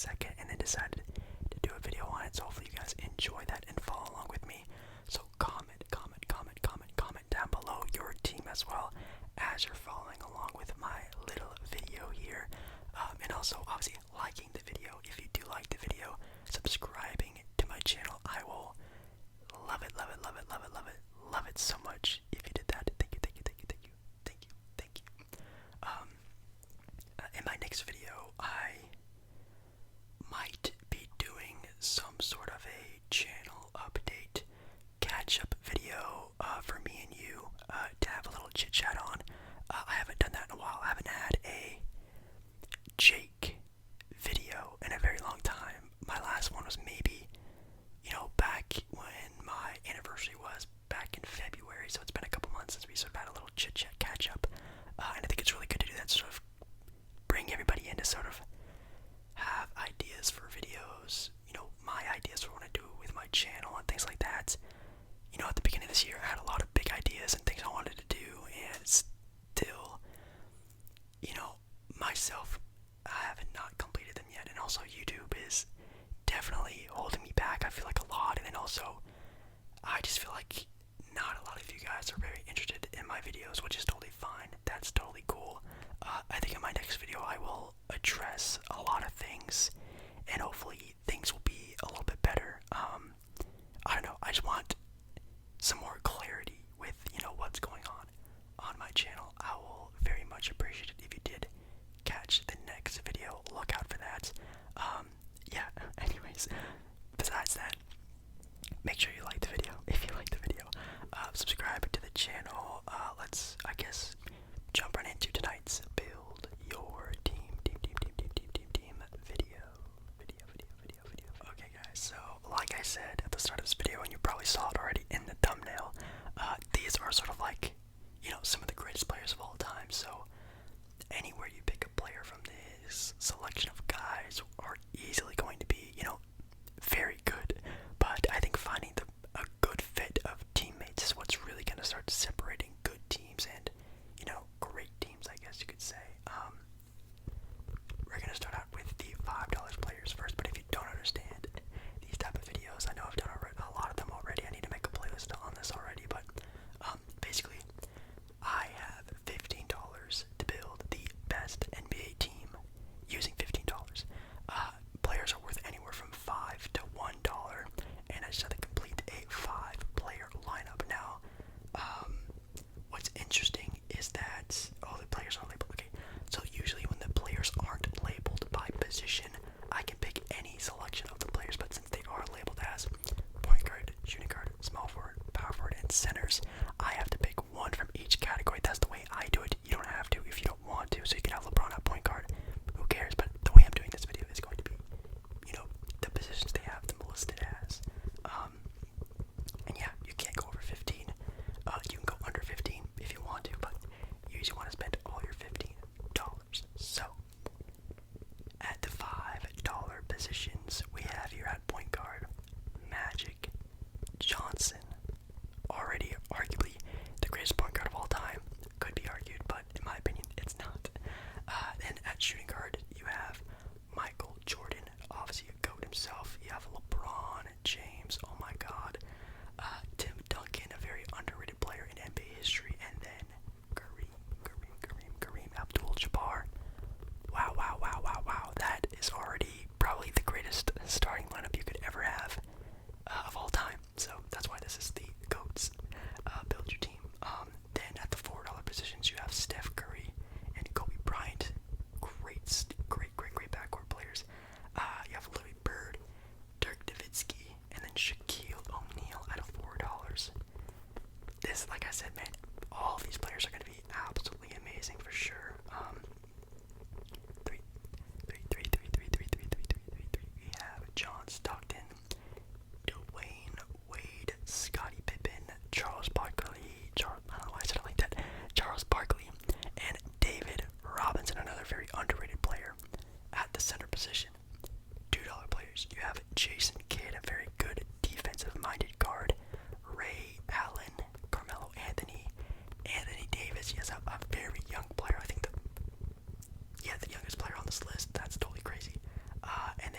last second and then decided to do a video on it. So hopefully you guys enjoy that and follow along with me. So comment down below your team as well as you're following along with my little video here. And also obviously liking the video if you do like the video, subscribing to my channel. I will love it so much if you did that. Thank you. In my next video, I might be doing some sort of a channel update catch-up video for me and you to have a little chit-chat on. I haven't done that in a while. I haven't had a Jake video in a very long time. My last one was maybe, back when my anniversary was back in February, so it's been a couple months since we sort of had a little chit-chat catch-up, and I think it's really good to do that, sort of bring everybody in to sort of have ideas for videos, my ideas for what I do with my channel and things like that. At the beginning of this year, I had a lot of big ideas and things I wanted to do, and still, myself, I haven't not completed them yet, and also YouTube is definitely holding me back, I feel like a lot, and then also, I just feel like not a lot of you guys are very interested in my videos, which is totally fine. That's totally cool. I think in my next video I will address a lot of things, and hopefully things will be a little bit better. I don't know, I just want some more clarity with, what's going on my channel. I will very much appreciate it if you did catch the next video. Look out for that. Yeah, anyways, besides that, make sure you like the video if you like the video. Subscribe to the channel. Let's, I guess, jump right into tonight's build your team video. Okay, guys, so like I said at the start of this video, and you probably saw it already in the thumbnail, these are sort of like, some of the greatest players of all time. So anywhere you pick a player from this selection of guys are easily going to be, very good. But I think finding a good fit of teammates is what's really going to start separating good teams and, great teams, I guess you could say. We're going to start out with the $5 players first, but if you don't understand these type of videos, I know I've done a lot of them already. I need to make a playlist on this already, but basically, I have $15 to build the best NBA team using $15. Players are worth anywhere from $5 to $1, and I just have to complete a 5-player lineup. Now, what's interesting is that all the players are labeled. Okay, so usually when the players aren't labeled by position, I can pick any selection of the players, but since they are labeled as point guard, shooting guard, small forward, power forward, and centers, I have to pick one from each category. That's the way I do it. You don't have to if you don't want to. So you can have LeBron at point guard. Who cares? But the way I'm doing this video is going to be, the positions they have them listed as. And yeah, you can't go over 15. You can go under 15 if you want to, but you usually want to spend all your $15. So, at the $5 positions, we have here at point guard, Magic Johnson. Already, arguably, the greatest point guard of all time. Could be argued, but in my opinion, it's not. Then at shooting guard, you have Michael Jordan, obviously a GOAT himself. You have LeBron James, oh my god. Tim Duncan, a very underrated player in NBA history. And then Kareem Abdul-Jabbar. Wow. That is already probably the greatest starting lineup you could ever have of all time. So that's why this is the GOATs. Build your team. Then at the $4 positions, you have Steph Curry and Kobe Bryant. Great backcourt players. You have Larry Bird, Dirk Nowitzki, and then Shaquille O'Neal at $4. This, like I said, man, all these players are going to be absolutely amazing for sure. We have John Stockton, Dwayne Wade, Scottie Pippen, Charles Barkley, I don't know why I said it like that, Charles Barkley, and David Robinson, another very underrated player at the center position. $2 players, you have Jason Kidd, a very good defensive-minded guard, Ray Allen, Carmelo Anthony, Anthony Davis. Yes, a very young player. I think the youngest player on this list. That's totally crazy. And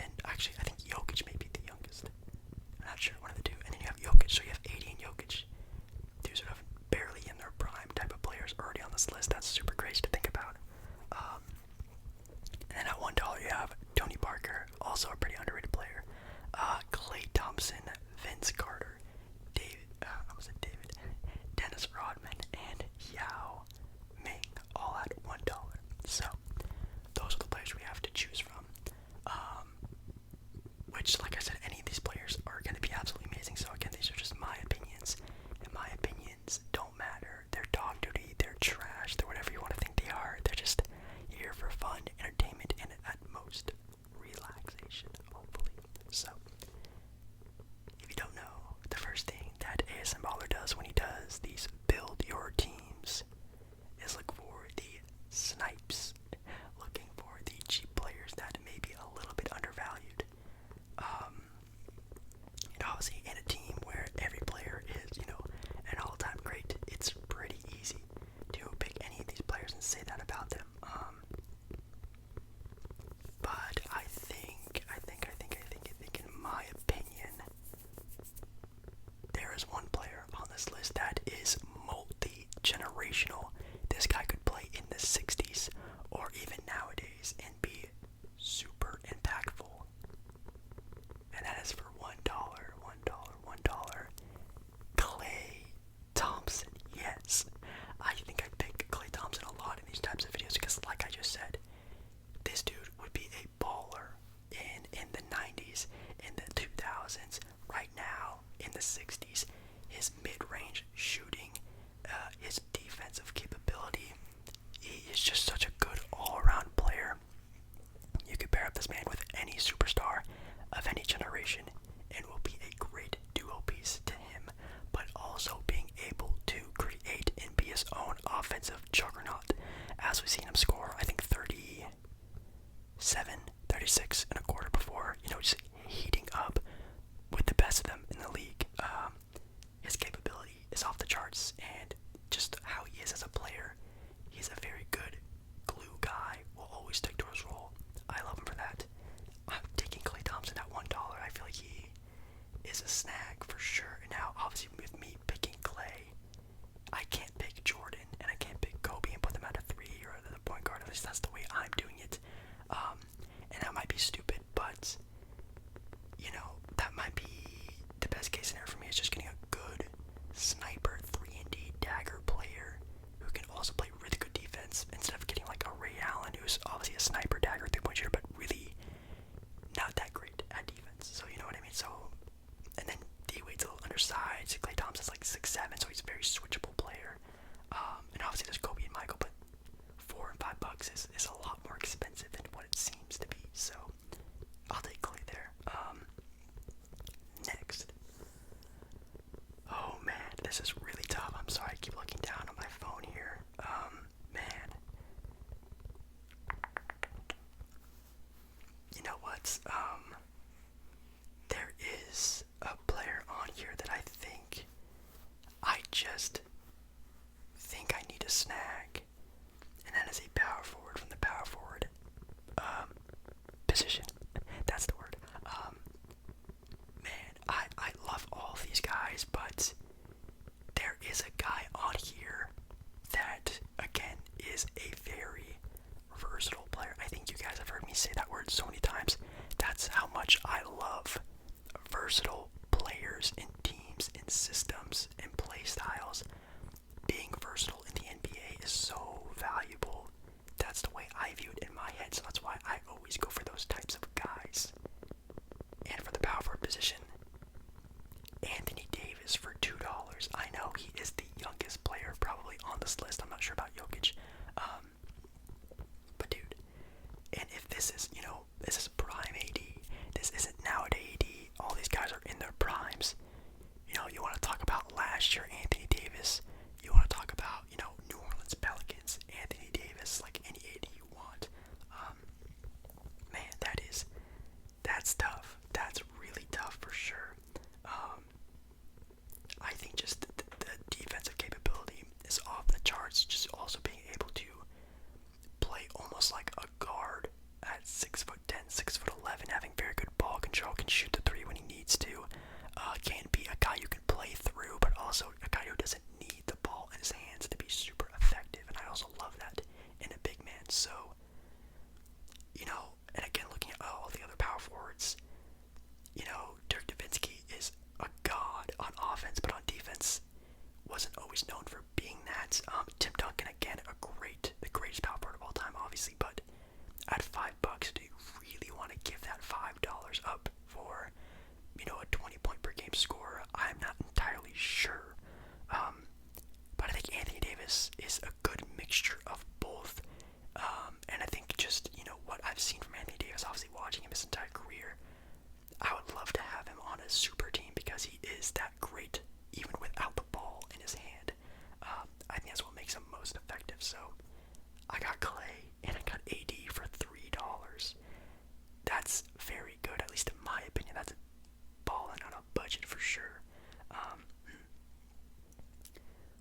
36 and a quarter before, just heating up with the best of them in the league. His capability is off the charts, and just how he is as a player, he's a very good glue guy, will always stick to his role. I love him for that. I'm taking Klay Thompson at $1. I feel like he is a snag for sure. Now, obviously, with me picking Klay, I can't pick Jordan and I can't pick Kobe and put them at a 3 or the point guard. At least that's the way I'm doing it. And that might be stupid, but that might be the best case scenario for me. Is just getting a good sniper 3-and-D dagger player who can also play really good defense instead of getting like a Ray Allen, who's obviously a sniper dagger 3-point shooter, but really not that great at defense. So you know what I mean. So, and then D-Wade's a little undersized. Klay Thompson's like 6'7", so he's a very switchable player. And obviously there's Kobe and Michael, but $4 and $5 is a lot more expensive than what it seems to be. So I'll take Klay there. Next. Oh man, this is really tough. I'm sorry, I keep looking down on my phone here. Man. You know what? There is a player on here that I just think I need a snag. And that is a power forward from the power forward position. That's the word. Man, I love all these guys, but there is a guy on here that, again, is a very versatile player. I think you guys have heard me say that word so many times. That's how much I love versatile players in teams, in systems, in play styles. Being versatile in the NBA is so valuable. That's the way I view it in my head, so that's why I always go for those types of guys. And for the power forward position, Anthony Davis for $2. I know he is the youngest player probably on this list. I'm not sure about Jokic. But dude, and if this is, this is prime AD, this isn't nowadays AD, all these guys are in their primes. You want to talk about last year Anthony Davis, you want to talk about, New Orleans Pelicans, Anthony Davis, like any AD you want. Man, that's tough. That's really tough for sure. I think just the defensive capability is off the charts. Just also being able to play almost like a guard at 6'10", 6'11", having very good ball control, can shoot the three when he needs to. Can be a guy you can play through, but also a guy who doesn't need the ball in his hands to be super effective. And I also love that in a big man. So, and again, looking at all the other power forwards, Dirk Nowitzki is a god on offense, but on defense wasn't always known for being that. Tim Duncan, again, the greatest power forward of all time, obviously, but at $5, do you really want to give that $5 up for, a 20-point per game scorer? I'm not entirely sure. But I think Anthony Davis is a good mixture of both. And I think just, what I've seen from Anthony Davis, obviously watching him his entire career, I would love to have him on a super team because he is that great even without the ball in his hand. I think that's what makes him most effective. So I got Klay and I got AD for $3. That's very good, at least in my opinion. That's balling on a budget for sure.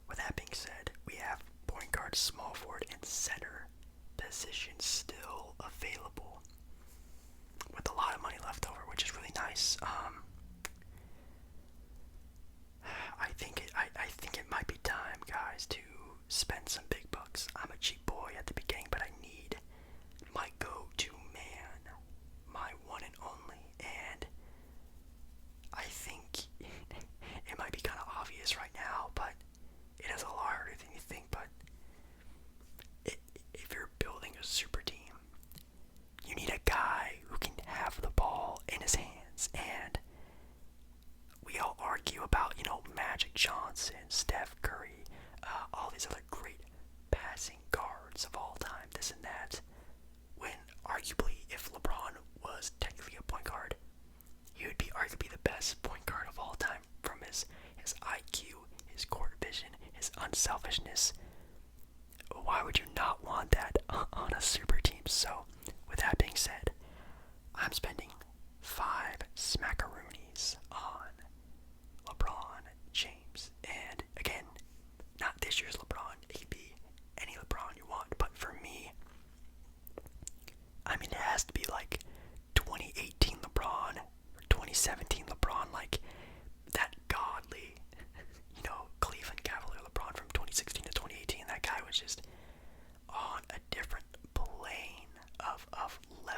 With that being said, we have point guard, small forward, and center positions still available with a lot of money left over, which is really nice. I think it might be time, guys, to spend some big bucks. I'm a cheap boy at the beginning, but I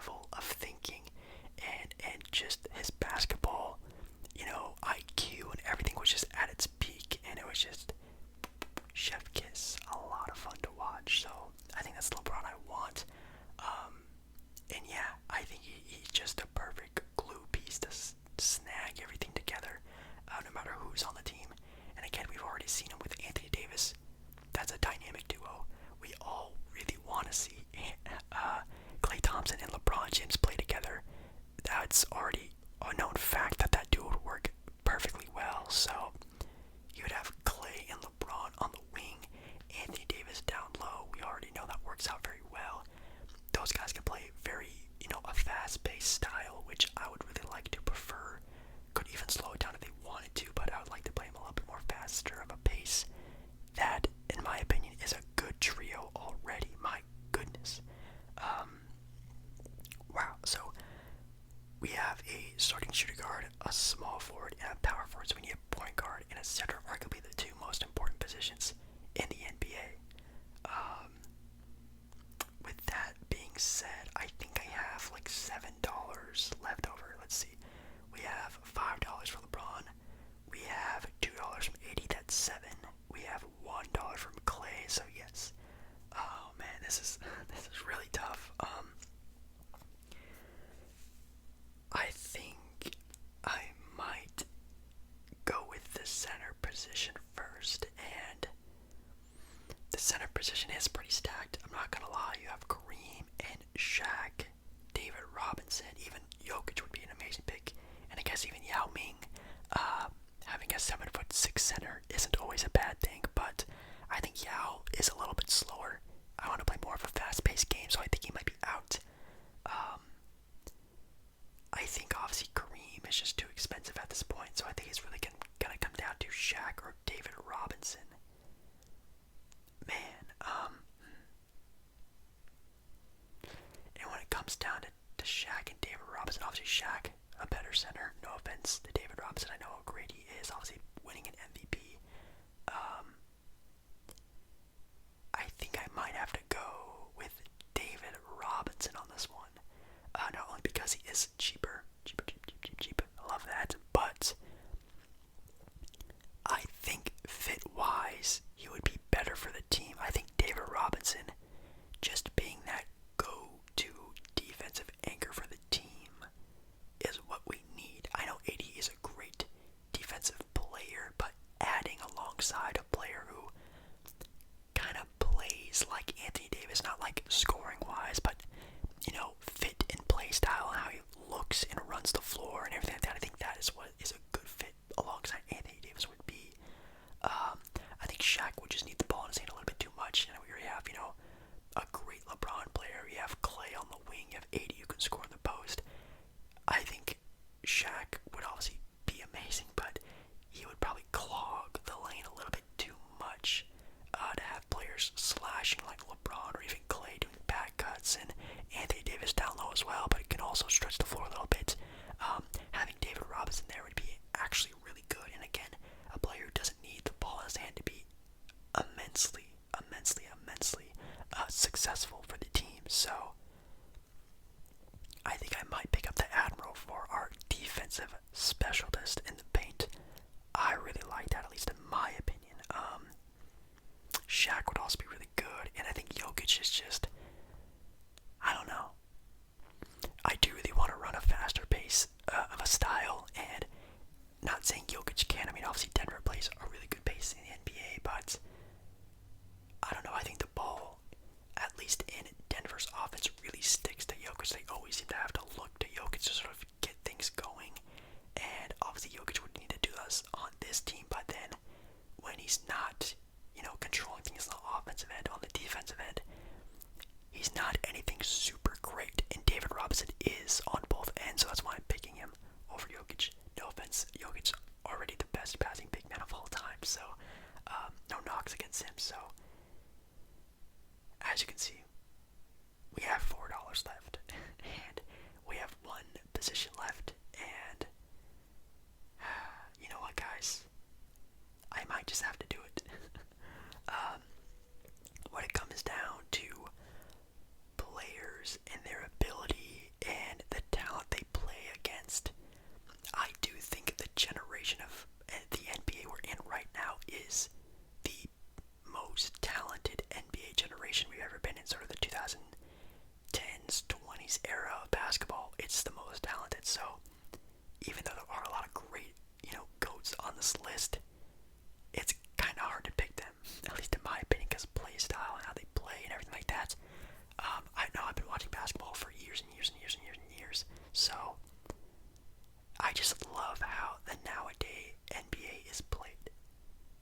level of thinking and just his basketball, IQ and everything was just at its peak, and it was just chef kiss, a lot of fun to watch. So I think that's the LeBron I want. And yeah, I think he's just a perfect glue piece to snag everything together, no matter who's on the team. And again, we've already seen him with Anthony Davis. That's a dynamic duo. We all really want to see Klay Thompson and LeBron James play together. That's already a known fact that that duo would work perfectly well. So you would have Klay and LeBron on the wing, Anthony Davis down low. We already know that works out very well. Those guys can play very, a fast-paced style, which I would really like to prefer. Could even slow it down if they wanted to, but I would like to play them a little bit more faster of a pace. That, in my opinion, is a good trio already. My goodness. Wow. So we have a starting shooting guard, a small forward, and a power forward. So we need a point guard and a center, arguably the two most important positions in the NBA. With that being said, I think I have like $7 left over. Let's see. We have $5 for LeBron. We have $2 from 80. That's $7. We have $1 from Klay. So yes. Oh man, this is really tough. I think I might go with the center position first, and the center position is pretty stacked. I'm not gonna lie. You have Kareem and Shaq, David Robinson, even Jokic would be an amazing pick, and I guess even Yao Ming. Having a 7'6" center isn't always a bad thing, but I think Yao is a little bit slower. I want to play more of a fast-paced game, so I think he might be out. I think obviously Kareem is just too expensive at this point, so I think it's really gonna come down to Shaq or David Robinson. Man, and when it comes down to Shaq and David Robinson, obviously Shaq a better center. No offense to David Robinson, I know how great he is, obviously winning an MVP. I think I might have to go with David Robinson on this one. Not only because he is cheaper. I love that. But I think fit-wise, he would be better for the team. I think David Robinson, just being that go-to defensive anchor for the team, is what we need. I know AD is a great defensive player, but adding alongside a player who kind of plays like Anthony Davis, not like scoring-wise, but fit and play style and how he looks and runs the floor and everything like that. I think that is what is a good fit alongside Anthony Davis would be. I think Shaq would just need the ball in his hand a little bit too much. We already have, a great LeBron player. You have Klay on the wing. You have AD who can score in the post. I think Shaq would obviously be amazing, but he would probably clog the lane a little bit too much to have players slashing like LeBron or even Klay doing back cuts and Anthony Davis down low as well, but it can also stretch the floor a little bit. Having David Robinson there would be actually really good, and again, a player who doesn't need the ball in his hand to be immensely successful for the team. So I think I might pick up the Admiral for our defensive specialist in the paint. I really like that, at least in my opinion. Shaq would also be really good, and I think Jokic is just, I don't know. I do really want to run a faster pace of a style, and not saying Jokic can. I mean, obviously Denver plays a really good pace in the NBA, but I don't know. I think the ball, at least in Denver's offense, really sticks to Jokic. They always seem to have to look to Jokic to sort of get things going, and obviously Jokic would need to do this on this team, but then when he's not, controlling things on the offensive end, on the defensive end, he's not anything super great, and David Robinson is on both ends, so that's why I'm picking him over Jokic. No offense, Jokic's already the best passing big man of all time, so no knocks against him. So as you can see, we have $4 left, and we have one position left, and you know what, guys? I might just have to do it. When it comes down to players and their ability it's the most talented. So even though there are a lot of great, GOATs on this list, it's kind of hard to pick them, at least in my opinion, because play style and how they play and everything like that. I know I've been watching basketball for years and years and years and years and years, so I just love how the nowadays NBA is played.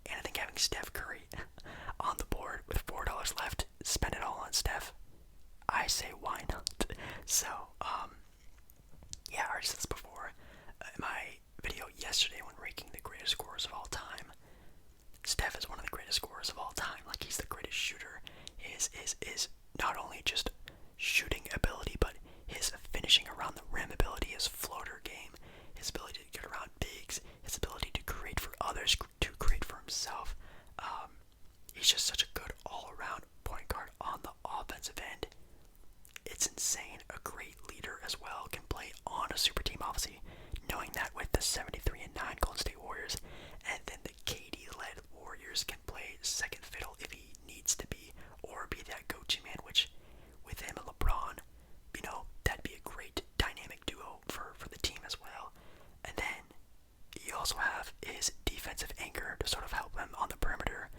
And I think having Steph Curry on the board with $4 left, spend it all on Steph, I say why not? So, yeah, I already said this before in my video yesterday when ranking the greatest scorers of all time. Steph is one of the greatest scorers of all time. Like, he's the greatest shooter. His not only just shooting ability, but his finishing around the rim ability, his floater game, his ability to get around bigs, his ability to create for others, to create for himself. He's just such a good all-around point guard on the offensive end. It's insane. A great leader as well. Can play on a super team, obviously, knowing that with the 73-9 Golden State Warriors, and then the KD-led Warriors can play second fiddle if he needs to be, or be that go-to man, which with him and LeBron, that'd be a great dynamic duo for the team as well. And then you also have his defensive anchor to sort of help him on the perimeter.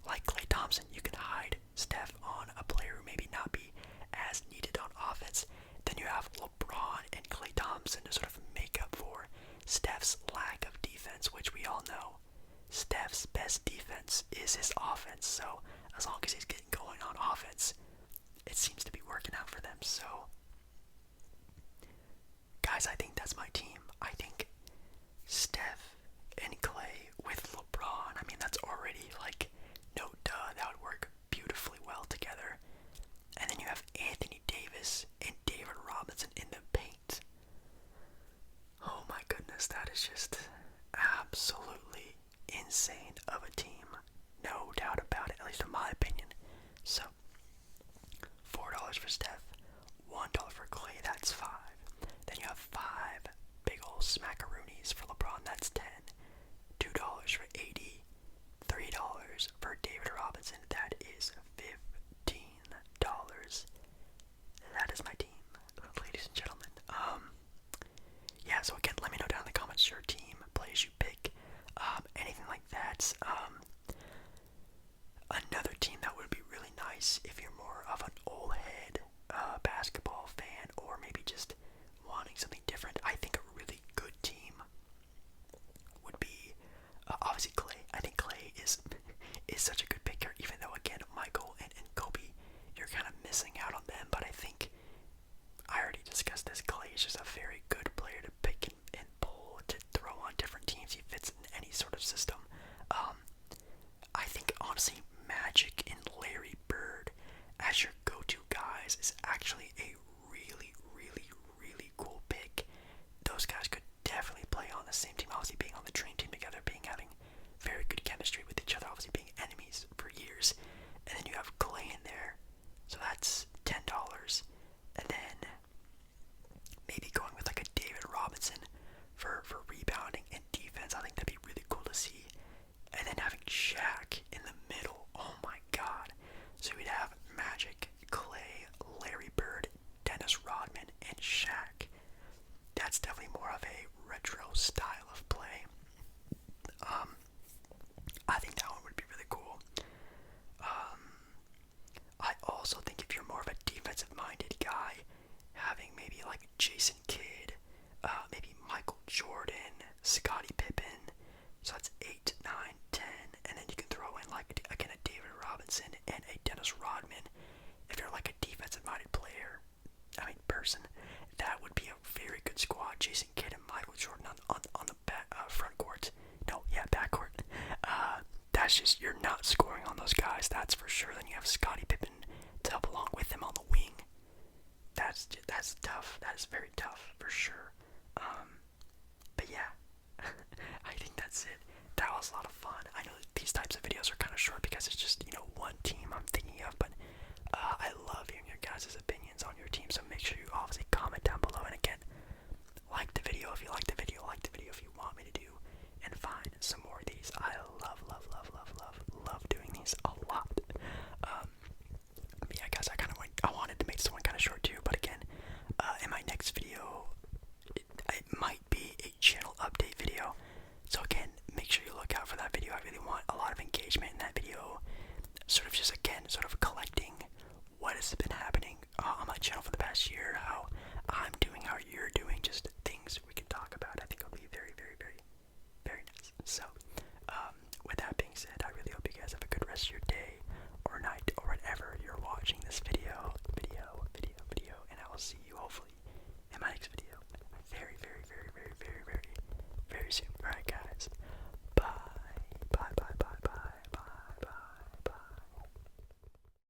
Like Klay Thompson, you can hide Steph on a player who maybe not be as needed on offense. Then you have LeBron and Klay Thompson to sort of make up for Steph's lack of defense, which we all know Steph's best defense is his offense. So as long as he's getting going on offense, it seems to be working out for them. So guys, I think that's my team. I think Steph and Klay with LeBron, I mean, that's already like, no duh, that would work beautifully well together. And then you have Anthony Davis and David Robinson in the paint. Oh my goodness, that is just absolutely insane of a team. No doubt about it, at least in my opinion. So, $4 for Steph, $1 for Klay, that's 5. Then you have 5 big ol' smackaroonies for LeBron, that's 10. $2 for AD, $3 for David Robinson, that is $15. That is my team, ladies and gentlemen. Yeah, so again, let me know down in the comments your team, plays you pick, anything like that. Another team that would be really nice if you're more of an old head basketball fan, or maybe just wanting something different. I think a really good team would be obviously Klay. I think Klay is such a good pick here, even though again Michael and Kobe, you're kind of missing out on them. But I think I already discussed this. Klay is just a very good player to pick and pull to throw on different teams. He fits in any sort of system. I think honestly Magic and Larry Bird as your go-to guys is actually a really, really, really cool pick. Those guys could definitely play on the same team, obviously being on the train team together, having very good chemistry with each other, obviously being enemies for years. And then you have Klay in there, so that's $10. And then maybe going with like a David Robinson for rebounding and defense. I think that'd be really cool to see. And then having Shaq in the middle, oh my god. So we'd have Magic, Klay, Larry Bird, Dennis Rodman, and Shaq. That's definitely more of a retro style of play. I think that one would be really cool. I also think if you're more of a defensive-minded guy, having maybe like Jason Kidd, maybe Michael Jordan, Scottie Pippen, so that's 8, 9, 10, and then you can throw in like again a David Robinson and a Dennis Rodman. If you're like a defensive-minded person, that would be a very good squad. Jason Kidd and Michael Jordan on the front court. No, yeah, backcourt. That's just, you're not scoring on those guys, that's for sure. Then you have Scottie Pippen to help along with him on the wing. That's tough. That is very tough for sure. But yeah, I think that's it. That was a lot of fun. I know these types of videos are kind of short because it's just, one team I'm thinking of, but I love hearing your guys' opinions on your team, so make sure you obviously comment down below. And again, like the video if you like the video, like the video if you want me to do, and find some more of these. I love doing these a lot. But yeah, guys, I wanted to make this one kind of short too, but again, in my next video, it might be a channel update video. So again, make sure you look out for that video. I really want a lot of engagement in that video. Sort of just, again, sort of collecting what has been happening on my channel for the past year, how I'm doing, how you're doing, just things we can talk about. I think it'll be very, very, very, very nice. So, with that being said, I really hope you guys have a good rest of your day or night or whatever you're watching this video, and I will see you